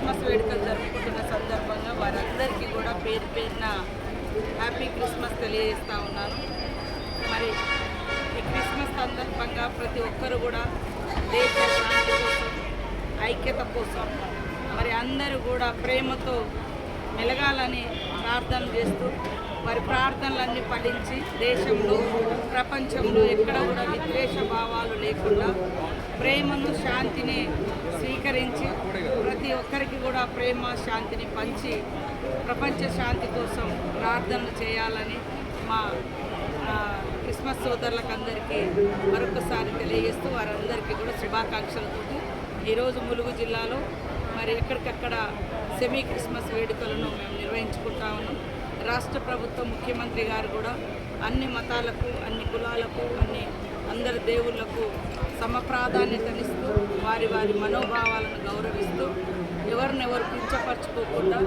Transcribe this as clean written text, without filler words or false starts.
Christmas వేడుకలు జరుపుకుంటున్న సందర్భంగా వారందరికీ కూడా పేరు పేరున హ్యాపీ క్రిస్మస్ తెలియజేస్తూ ఉన్నాను. మరి ఈ క్రిస్మస్ సందర్భంగా ప్రతి ఒక్కరు కూడా దేశ శాంతి కోసం, ఐక్యత కోసం మరి అందరూ కూడా ప్రేమతో మెలగాలని ప్రార్థన చేస్తూ వారి ప్రార్థనలన్నీ ఫలించి దేశంలో ప్రపంచంలో ఎక్కడ కూడా విద్వేష భావాలు లేకుండా ప్రేమను శాంతిని స్వీకరించి ప్రతి ఒక్కరికి కూడా ప్రేమ శాంతిని పంచి ప్రపంచ శాంతి కోసం ప్రార్థనలు చేయాలని మా క్రిస్మస్ సోదరులకు అందరికీ మరొకసారి తెలియజేస్తూ వారందరికీ కూడా శుభాకాంక్షలతో ఈరోజు ములుగు జిల్లాలో మరి ఎక్కడికక్కడ సెమీ క్రిస్మస్ వేడుకలను మేము నిర్వహించుకుంటా ఉన్నాం. రాష్ట్ర ప్రభుత్వం ముఖ్యమంత్రి గారు కూడా అన్ని మతాలకు, అన్ని కులాలకు, అందరి దేవుళ్లకు సమప్రాధాన్యతనిస్తూ వారి వారి మనోభావాలను గౌరవిస్తూ ఎవరినెవరు కించపరచుకోకుండా